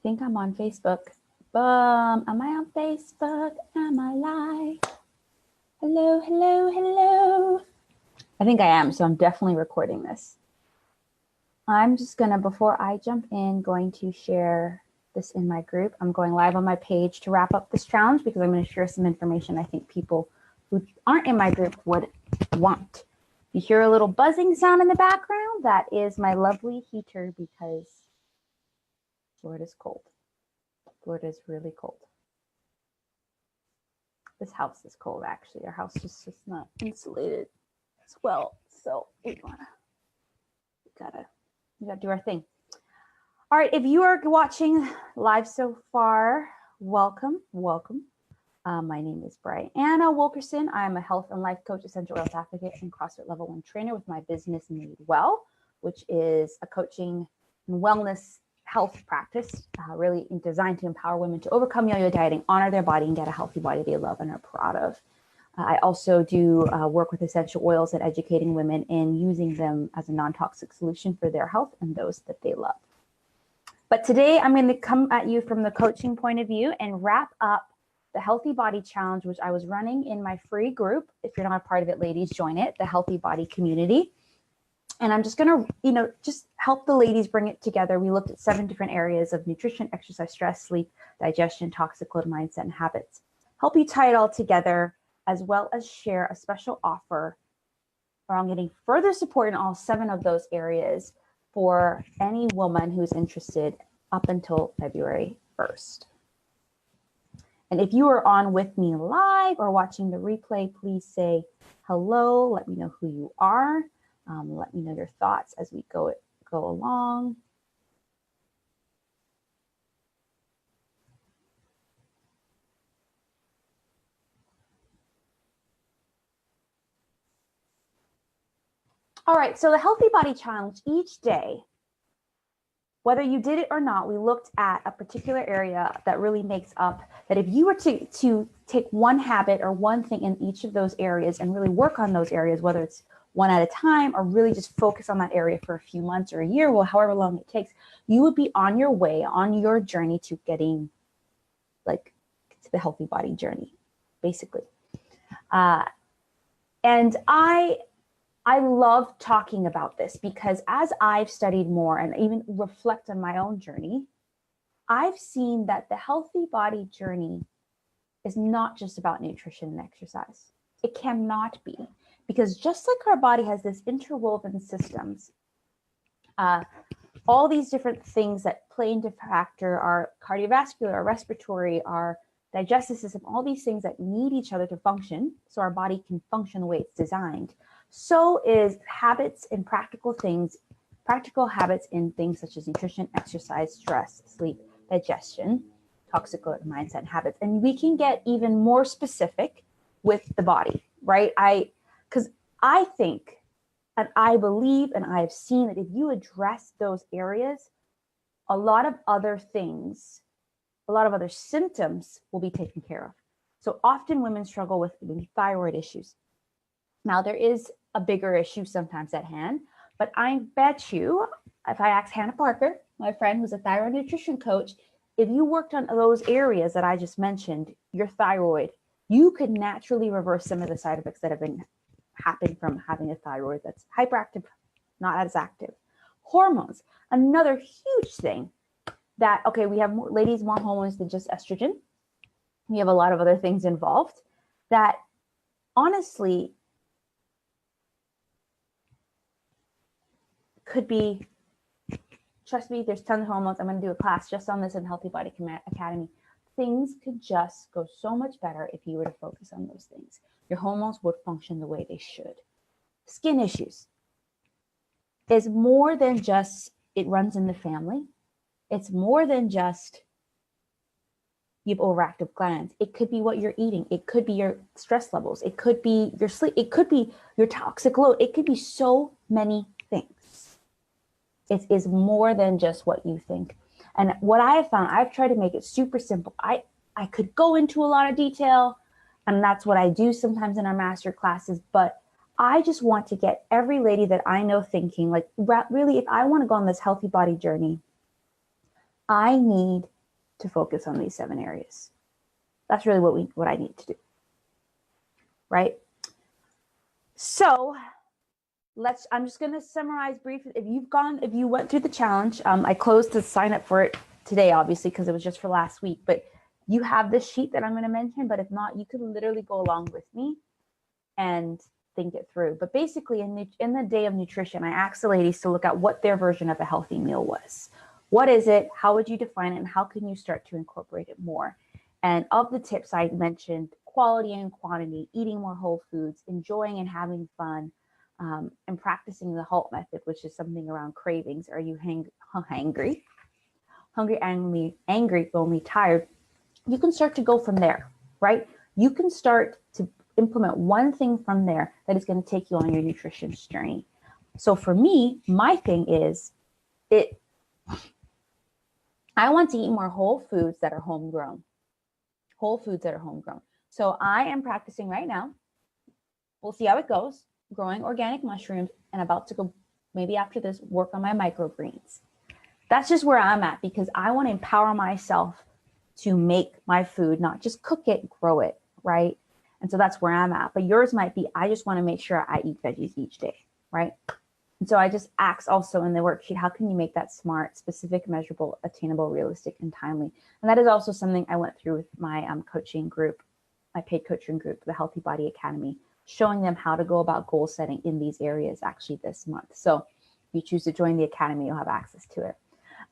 think I'm on Facebook. Am I on Facebook? Am I live? Hello, hello, hello. I think I am, so I'm definitely recording this. I'm just gonna, before I jump in, going to share this in my group. I'm going live on my page to wrap up this challenge because I'm gonna share some information I think people who aren't in my group would want. You hear a little buzzing sound in the background? That is my lovely heater because Florida's cold. Florida is really cold. This house is cold, actually. Our house is just not insulated as well. So we gotta do our thing. All right, if you are watching live so far, welcome. My name is Brianna Wilkerson. I'm a health and life coach, essential oils advocate, and CrossFit Level 1 trainer with my business Made Well, which is a coaching and wellness health practice really designed to empower women to overcome yo-yo dieting, honor their body, and get a healthy body they love and are proud of. I also do work with essential oils and educating women in using them as a non-toxic solution for their health and those that they love. But today I'm going to come at you from the coaching point of view and wrap up the Healthy Body Challenge, which I was running in my free group. If you're not a part of it, ladies, join it, the Healthy Body Community. And I'm just going to, just help the ladies bring it together. We looked at 7 different areas of nutrition, exercise, stress, sleep, digestion, toxic load, mindset, and habits. Help you tie it all together, as well as share a special offer around getting further support in all 7 of those areas for any woman who's interested up until February 1st. And if you are on with me live or watching the replay, please say hello. Let me know who you are. Let me know your thoughts as we go along. All right, so the Healthy Body Challenge, each day, whether you did it or not, we looked at a particular area that really makes up, that if you were to take one habit or one thing in each of those areas and really work on those areas, whether it's one at a time or really just focus on that area for a few months or a year, well, however long it takes, you would be on your way, on your journey to getting to the healthy body journey, basically. And I love talking about this because as I've studied more and even reflect on my own journey, I've seen that the healthy body journey is not just about nutrition and exercise. It cannot be, because just like our body has this interwoven systems, all these different things that play into factor, our cardiovascular, our respiratory, our digestive system, all these things that need each other to function so our body can function the way it's designed. So is habits and practical habits in things such as nutrition, exercise, stress, sleep, digestion, toxic load, mindset, and habits. And we can get even more specific with the body, right? Because I think, and I believe, and I have seen that if you address those areas, a lot of other things, a lot of other symptoms will be taken care of. So often women struggle with thyroid issues. Now, there is a bigger issue sometimes at hand, but I bet you, if I ask Hannah Parker, my friend who's a thyroid nutrition coach, if you worked on those areas that I just mentioned, your thyroid, you could naturally reverse some of the side effects that have happened from having a thyroid that's hyperactive, not as active. Hormones, another huge thing that, okay, we have ladies more hormones than just estrogen. We have a lot of other things involved that honestly could be, trust me, there's tons of hormones. I'm going to do a class just on this in Healthy Body Academy. Things could just go so much better if you were to focus on those things. Your hormones would function the way they should. Skin issues is more than just it runs in the family. It's more than just you have overactive glands. It could be what you're eating. It could be your stress levels. It could be your sleep. It could be your toxic load. It could be so many things. It is more than just what you think. And what I have found, I've tried to make it super simple. I could go into a lot of detail, and that's what I do sometimes in our master classes, but I just want to get every lady that I know thinking, like, really, if I want to go on this healthy body journey, I need to focus on these 7 areas. That's really what I need to do, right? So I'm just going to summarize briefly. If you went through the challenge, I closed to sign up for it today, obviously, because it was just for last week, but you have this sheet that I'm going to mention, but if not, you could literally go along with me and think it through. But basically in the day of nutrition, I asked the ladies to look at what their version of a healthy meal was. What is it? How would you define it? And how can you start to incorporate it more? And of the tips I mentioned, quality and quantity, eating more whole foods, enjoying and having fun, and practicing the HALT method, which is something around cravings. Are you hungry, angry, lonely, tired? You can start to go from there, right? You can start to implement one thing from there that is going to take you on your nutrition journey. So for me, my thing is I want to eat more whole foods that are homegrown. Whole foods that are homegrown. So I am practicing right now. We'll see how it goes. Growing organic mushrooms, and about to go, maybe after this, work on my microgreens. That's just where I'm at, because I want to empower myself to make my food, not just cook it, grow it, right? And so that's where I'm at. But yours might be, I just want to make sure I eat veggies each day, right? And so I just asked also in the worksheet, how can you make that smart, specific, measurable, attainable, realistic, and timely? And that is also something I went through with my coaching group, my paid coaching group, the Healthy Body Academy, showing them how to go about goal setting in these areas actually this month. So if you choose to join the academy, you'll have access to it.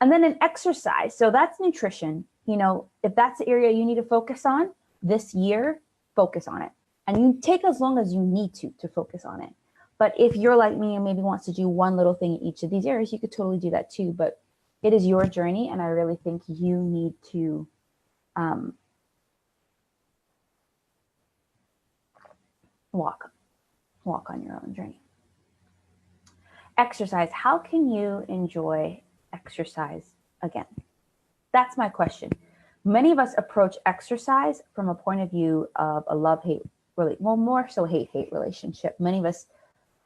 And then an exercise. So that's nutrition. You know, if that's the area you need to focus on this year, focus on it. And you take as long as you need to focus on it. But if you're like me and maybe wants to do one little thing in each of these areas, you could totally do that too. But it is your journey. And I really think you need to walk on your own journey. Exercise. How can you enjoy exercise again? That's my question. Many of us approach exercise from a point of view of a love-hate, more so hate-hate relationship. Many of us,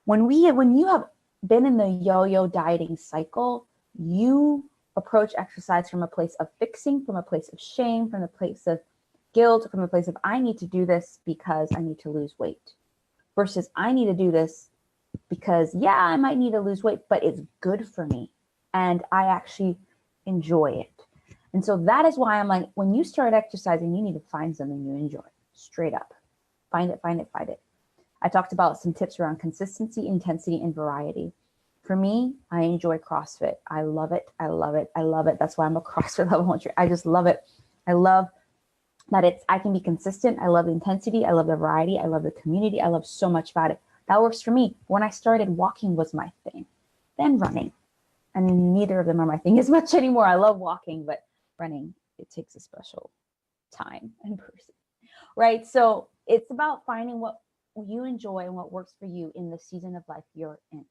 when you have been in the yo-yo dieting cycle, you approach exercise from a place of fixing, from a place of shame, from a place of guilt, from a place of I need to do this because I need to lose weight, versus I need to do this because, yeah, I might need to lose weight, but it's good for me and I actually enjoy it. And so that is why I'm like, when you start exercising, you need to find something you enjoy, straight up. Find it. I talked about some tips around consistency, intensity, and variety. For me, I enjoy CrossFit. I love it. That's why I'm a CrossFit level 1 trainer. I just love it. I love that I can be consistent. I love the intensity. I love the variety. I love the community. I love so much about it. That works for me. When I started, walking was my thing, then running. And neither of them are my thing as much anymore. I love walking, but running, it takes a special time and person, right? So it's about finding what you enjoy and what works for you in the season of life you're in.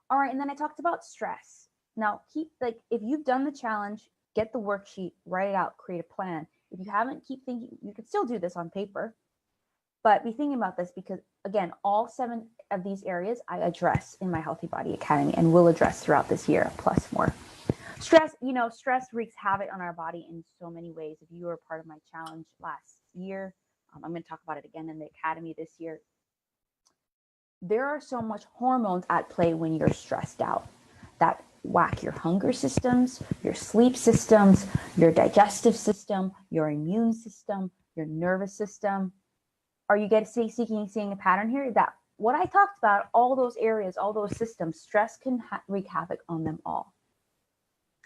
All right, and then I talked about stress. Now, if you've done the challenge, get the worksheet, write it out, create a plan. If you haven't, keep thinking. You can still do this on paper, but be thinking about this because, again, all 7 of these areas I address in my Healthy Body Academy and will address throughout this year, plus more. Stress wreaks havoc on our body in so many ways. If you were part of my challenge last year, I'm going to talk about it again in the academy this year. There are so much hormones at play when you're stressed out that whack your hunger systems, your sleep systems, your digestive system, your immune system, your nervous system. Are you seeing a pattern here? That what I talked about, all those areas, all those systems, stress can wreak havoc on them all.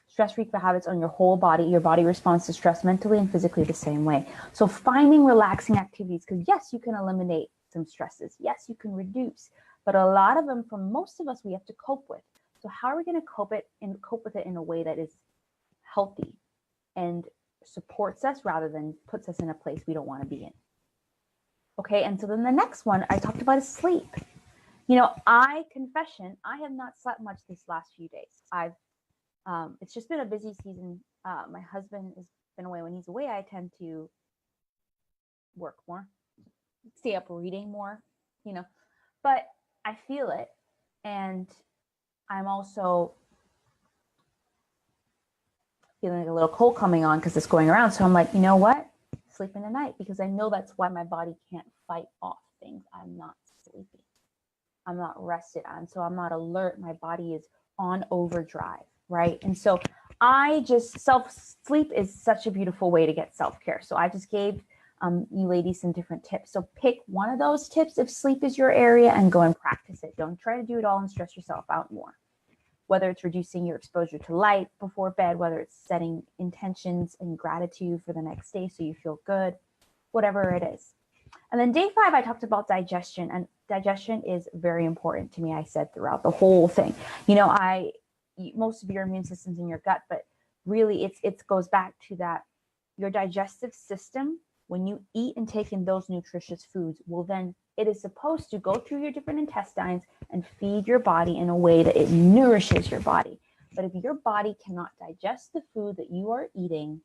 Stress wreaks havoc on your whole body. Your body responds to stress mentally and physically the same way. So finding relaxing activities, because yes, you can eliminate some stresses. Yes, you can reduce, but a lot of them, for most of us, we have to cope with. So how are we going to cope with it in a way that is healthy and supports us rather than puts us in a place we don't want to be in? Okay, and so then the next one I talked about is sleep. I have not slept much this last few days. It's just been a busy season. My husband has been away. When he's away, I tend to work more, stay up reading more, but I feel it. And I'm also feeling like a little cold coming on because it's going around. So I'm like, you know what? Sleep in the night, because I know that's why my body can't fight off things. I'm not sleeping. I'm not rested on. So I'm not alert. My body is on overdrive, right? And so I just sleep is such a beautiful way to get self-care. So I just gave you ladies some different tips. So pick one of those tips if sleep is your area and go and practice it. Don't try to do it all and stress yourself out more. Whether it's reducing your exposure to light before bed, whether it's setting intentions and gratitude for the next day so you feel good, whatever it is. And then day 5, I talked about digestion, and digestion is very important to me. I said throughout the whole thing, you know, most of your immune system's in your gut, but really it goes back to that. Your digestive system, when you eat and take in those nutritious foods, it is supposed to go through your different intestines and feed your body in a way that it nourishes your body. But if your body cannot digest the food that you are eating,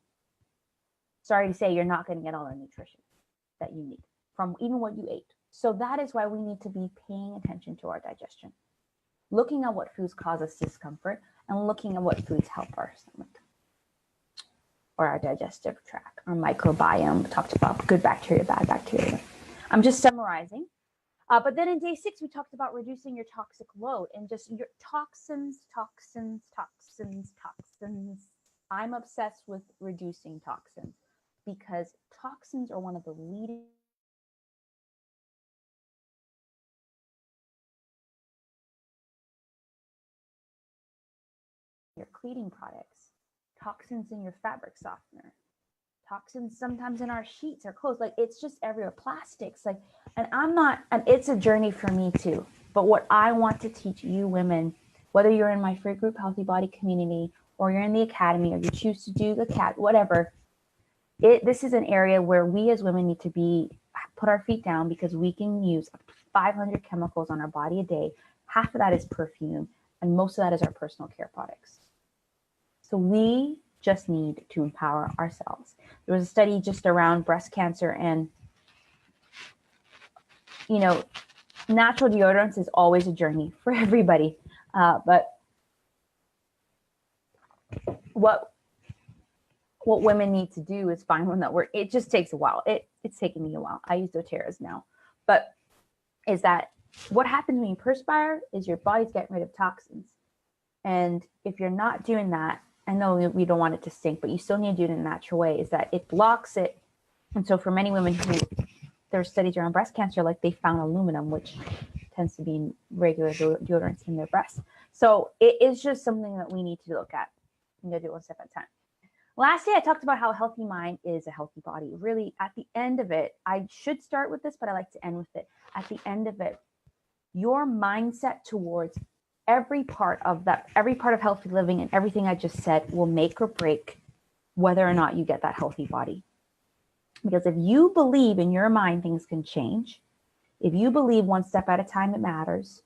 sorry to say, you're not going to get all the nutrition that you need from even what you ate. So that is why we need to be paying attention to our digestion, looking at what foods cause us discomfort and looking at what foods help our stomach or our digestive tract, our microbiome. We talked about good bacteria, bad bacteria. I'm just summarizing. But then in day 6, we talked about reducing your toxic load and just your toxins. I'm obsessed with reducing toxins because toxins are one of the leading your cleaning products, toxins in your fabric softener, toxins sometimes in our sheets, our clothes, like it's just everywhere, plastics, like, and it's a journey for me too. But what I want to teach you women, whether you're in my free group Healthy Body community or you're in the academy or you choose to do the whatever, this is an area where we as women need to put our feet down, because we can use up to 500 chemicals on our body a day. Half of that is perfume, and most of that is our personal care products. So we just need to empower ourselves. There was a study just around breast cancer, and, you know, natural deodorants is always a journey for everybody. But what women need to do is find one that it just takes a while. It's taken me a while. I use doTERRA's now, but is that what happens when you perspire is your body's getting rid of toxins. And if you're not doing that, I know we don't want it to stink, but you still need to do it in a natural way, is that it blocks it. And so for many women who there's studies around breast cancer, like they found aluminum, which tends to be in regular deodorants in their breasts. So it is just something that we need to look at. I'm going to do it one step at a time. Lastly, I talked about how a healthy mind is a healthy body. Really, at the end of it, I should start with this, but I like to end with it. At the end of it, your mindset towards every part of healthy living and everything I just said will make or break whether or not you get that healthy body. Because if you believe in your mind things can change, if you believe one step at a time it matters,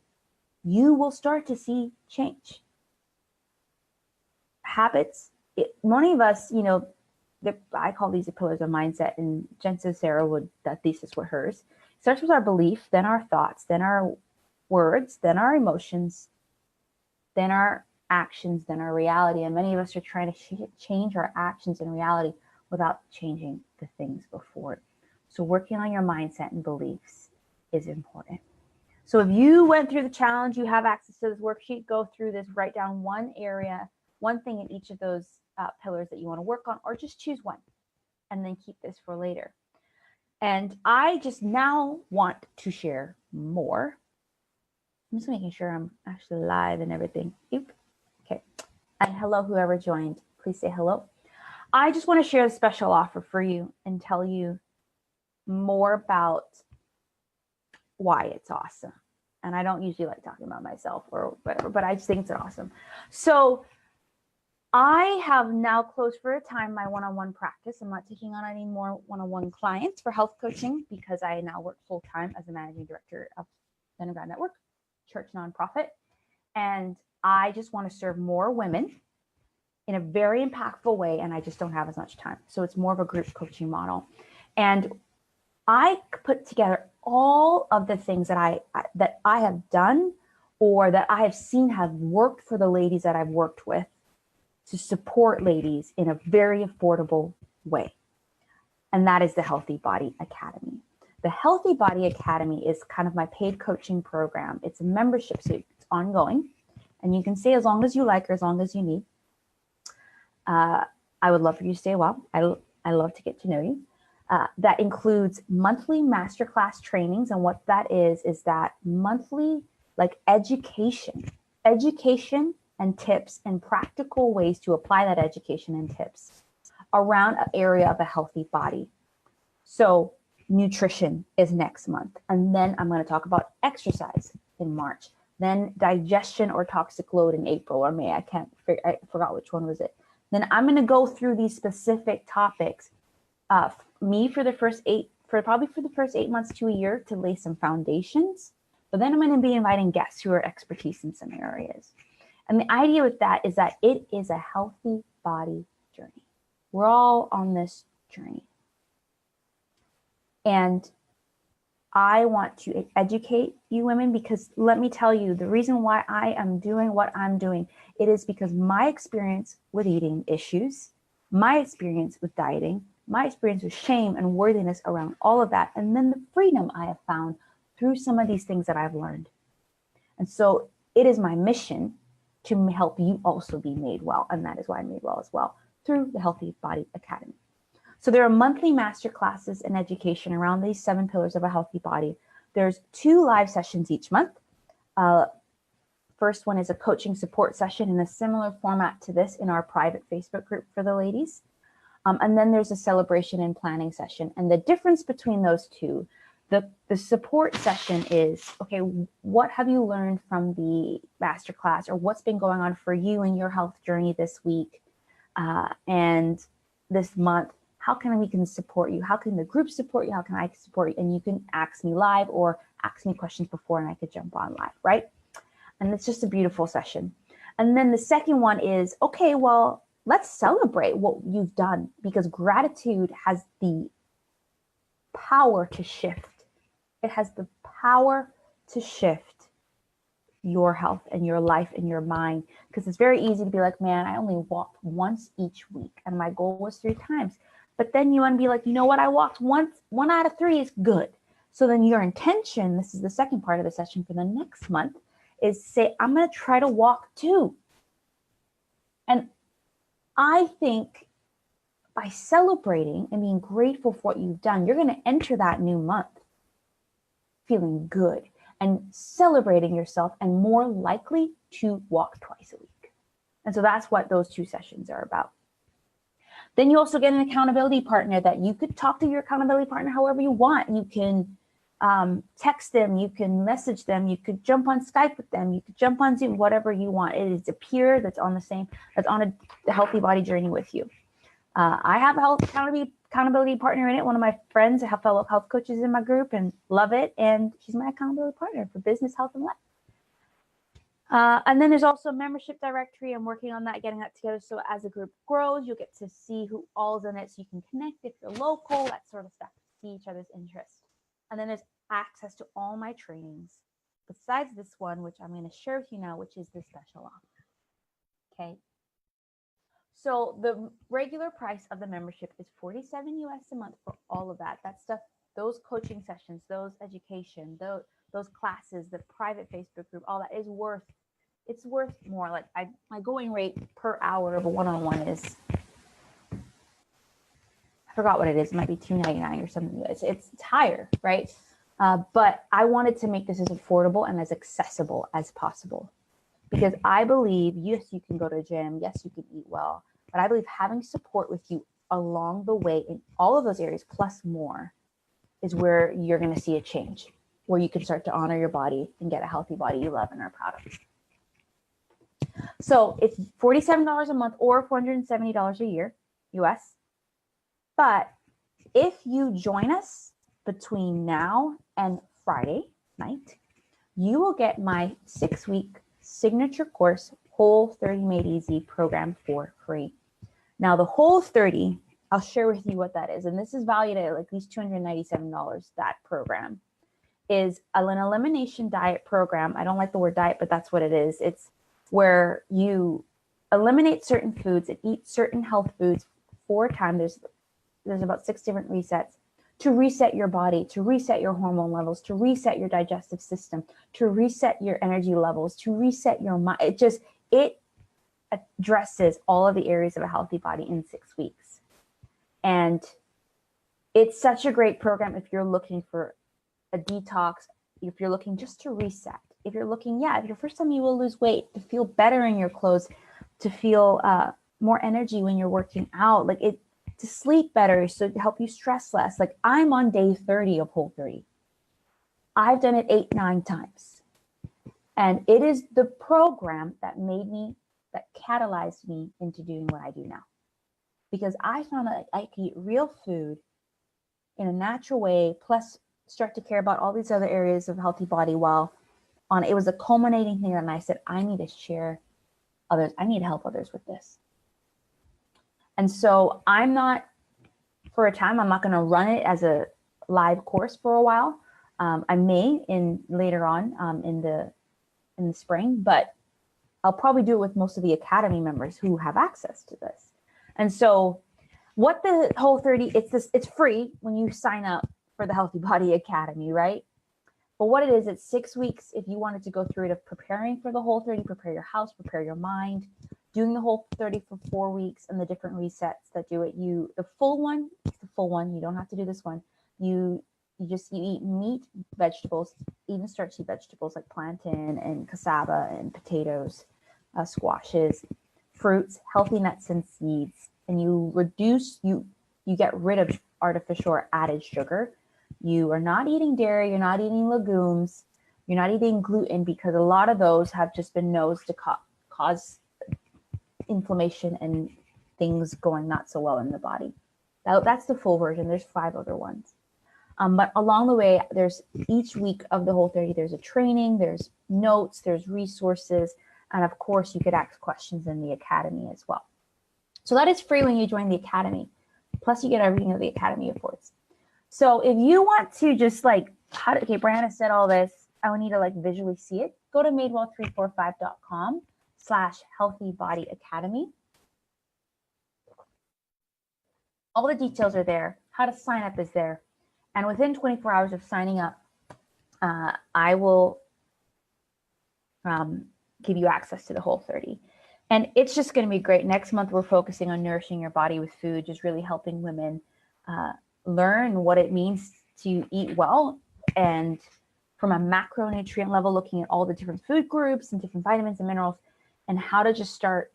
you will start to see change. Habits, many of us, you know, I call these the pillars of mindset, and Jen Sincero that thesis were hers. It starts with our belief, then our thoughts, then our words, then our emotions, then our actions, then our reality. And many of us are trying to change our actions and reality without changing the things before it. So working on your mindset and beliefs is important. So if you went through the challenge, you have access to this worksheet, go through this, write down one area, one thing in each of those pillars that you want to work on, or just choose one and then keep this for later. And I just now want to share more. I'm just making sure I'm actually live and everything. Oop. Okay. And hello, whoever joined, please say hello. I just want to share a special offer for you and tell you more about why it's awesome. And I don't usually like talking about myself or whatever, but I just think it's awesome. So I have now closed for a time my one-on-one practice. I'm not taking on any more one-on-one clients for health coaching because I now work full-time as a managing director of Center Ground Network, church nonprofit. And I just want to serve more women in a very impactful way. And I just don't have as much time. So it's more of a group coaching model. And I put together all of the things that I have done or that I have seen have worked for the ladies that I've worked with to support ladies in a very affordable way. And that is the Healthy Body Academy. The Healthy Body Academy is kind of my paid coaching program. It's a membership, so it's ongoing. And you can stay as long as you like or as long as you need. I would love for you to stay a while. I love to get to know you. That includes monthly masterclass trainings. And what that is that monthly like education and tips and practical ways to apply that education and tips around an area of a healthy body. So nutrition is next month. And then I'm going to talk about exercise in March. Then digestion or toxic load in April or May. I forgot which one was it. Then I'm going to go through these specific topics. For the first 8 months to a year to lay some foundations. But then I'm going to be inviting guests who are expertise in some areas. And the idea with that is that it is a healthy body journey. We're all on this journey. And I want to educate you women, because let me tell you, the reason why I am doing what I'm doing, it is because my experience with eating issues, my experience with dieting, my experience with shame and worthiness around all of that, and then the freedom I have found through some of these things that I've learned. And so it is my mission to help you also be made well. And that is why I'm made well as well, through the Healthy Body Academy. So there are monthly master classes and education around these 7 pillars of a healthy body. There's 2 live sessions each month. First one is a coaching support session in a similar format to this in our private Facebook group for the ladies. And then there's a celebration and planning session. And the difference between those two, the support session is, okay, what have you learned from the masterclass, or what's been going on for you in your health journey this week and this month? How can we support you? How can the group support you? How can I support you? And you can ask me live or ask me questions before and I could jump on live, right? And it's just a beautiful session. And then the second one is, okay, well, let's celebrate what you've done, because gratitude has the power to shift. It has the power to shift your health and your life and your mind, because it's very easy to be like, man, I only walked once each week and my goal was 3 times. But then you want to be like, you know what? I walked once, 1 out of 3 is good. So then your intention, this is the second part of the session for the next month, is say, I'm going to try to walk 2. And I think by celebrating and being grateful for what you've done, you're going to enter that new month feeling good and celebrating yourself and more likely to walk twice a week. And so that's what those 2 sessions are about. Then you also get an accountability partner that you could talk to your accountability partner however you want. You can text them, you can message them, you could jump on Skype with them, you could jump on Zoom, whatever you want. It is a peer that's on a healthy body journey with you. I have a accountability partner in it. One of my friends, I have fellow health coaches in my group and love it. And she's my accountability partner for business, health, and life. And then there's also a membership directory. I'm working on that, getting that together. So as the group grows, you'll get to see who all's in it. So you can connect if you're local, that sort of stuff, see each other's interests. And then there's access to all my trainings besides this one, which I'm going to share with you now, which is the special offer. Okay. So the regular price of the membership is $47 US a month for all of that. That stuff, those coaching sessions, those education, those classes, the private Facebook group, all that is worth, it's worth more. Like my going rate per hour of a one-on-one is, I forgot what it is. It might be $2.99 or something. It's higher, right? But I wanted to make this as affordable and as accessible as possible, because I believe, yes, you can go to a gym. Yes, you can eat well, but I believe having support with you along the way in all of those areas plus more is where you're going to see a change, where you can start to honor your body and get a healthy body you love and are proud of. So it's $47 a month or $470 a year, US. But if you join us between now and Friday night, you will get my 6-week signature course, Whole 30 Made Easy program for free. Now the Whole 30, I'll share with you what that is. And this is valued at like least $297, that program is an elimination diet program. I don't like the word diet, but that's what it is. It's where you eliminate certain foods and eat certain health foods 4 times. There's about 6 different resets to reset your body, to reset your hormone levels, to reset your digestive system, to reset your energy levels, to reset your mind. It addresses all of the areas of a healthy body in 6 weeks. And it's such a great program if you're looking for a detox, if you're looking just to reset, if you're looking, if your first time you will lose weight, to feel better in your clothes, to feel more energy when you're working out, to sleep better, so to help you stress less. Like, I'm on day 30 of Whole30. I've done it 8, 9 times. And it is the program that catalyzed me into doing what I do now. Because I found that I could eat real food in a natural way, plus start to care about all these other areas of healthy body while on. It was a culminating thing, and I said, I need to share others. I need to help others with this. And so I'm not going to run it as a live course for a while. I may later on in the spring, but I'll probably do it with most of the Academy members who have access to this. And so what the Whole30, it's free when you sign up for the Healthy Body Academy, right? But what it is, it's 6 weeks if you wanted to go through it, of preparing for the Whole30, prepare your house, prepare your mind, doing the Whole30 for 4 weeks and the different resets that do it. The full one, you don't have to do this one. You eat meat, vegetables, even starchy vegetables like plantain and cassava and potatoes, squashes, fruits, healthy nuts and seeds, and you get rid of artificial or added sugar. You are not eating dairy, you're not eating legumes, you're not eating gluten, because a lot of those have just been known to cause inflammation and things going not so well in the body. That's the full version. There's 5 other ones. But along the way, there's each week of the Whole30, there's a training, there's notes, there's resources, and of course, you could ask questions in the Academy as well. So that is free when you join the Academy. Plus, you get everything that the Academy affords. So if you want to just Brianna said all this, I would need to visually see it. Go to madewell345.com/healthybodyacademy. All the details are there. How to sign up is there. And within 24 hours of signing up, I will give you access to the Whole30. And it's just going to be great. Next month, we're focusing on nourishing your body with food, just really helping women learn what it means to eat well, and from a macronutrient level, looking at all the different food groups and different vitamins and minerals, and how to just start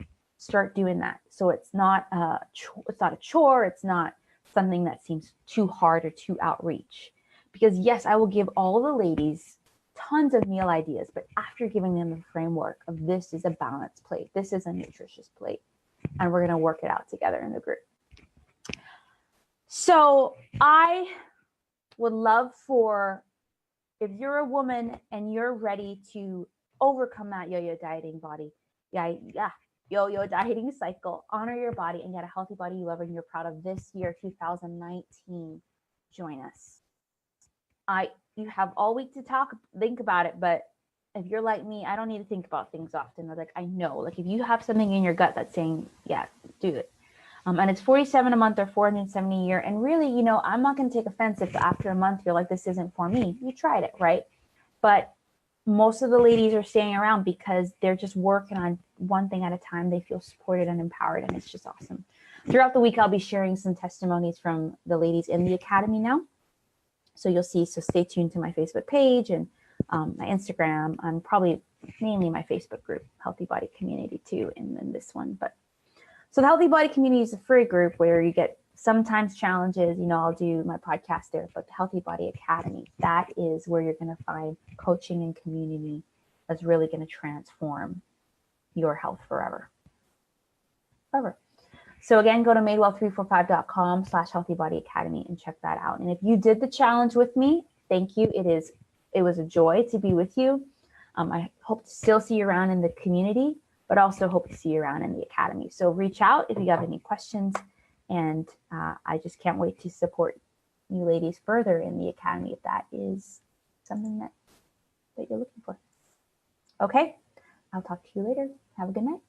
doing that. So it's not a chore. It's not something that seems too hard or too outreach. Because yes, I will give all the ladies tons of meal ideas, but after giving them the framework of this is a balanced plate, this is a nutritious plate, and we're going to work it out together in the group. So I would love for, if you're a woman and you're ready to overcome that yo-yo dieting body, yo-yo dieting cycle, honor your body and get a healthy body you love and you're proud of this year, 2019, join us. You have all week to think about it, but if you're like me, I don't need to think about things often. I know, if you have something in your gut that's saying, yeah, do it. And it's $47 a month or $470 a year. And really, I'm not going to take offense if after a month you're like, this isn't for me. You tried it, right? But most of the ladies are staying around because they're just working on one thing at a time. They feel supported and empowered, and it's just awesome. Throughout the week, I'll be sharing some testimonies from the ladies in the Academy now. So you'll see, so stay tuned to my Facebook page and my Instagram, and probably mainly my Facebook group, Healthy Body Community too, and then this one. But so the Healthy Body Community is a free group where you get sometimes challenges. I'll do my podcast there, but the Healthy Body Academy, that is where you're going to find coaching and community that's really going to transform your health forever. So again, go to madewell345.com/healthybodyacademy and check that out. And if you did the challenge with me, thank you. It was a joy to be with you. I hope to still see you around in the community, but also hope to see you around in the Academy. So reach out if you have any questions. And I just can't wait to support you ladies further in the Academy if that is something that you're looking for. Okay, I'll talk to you later. Have a good night.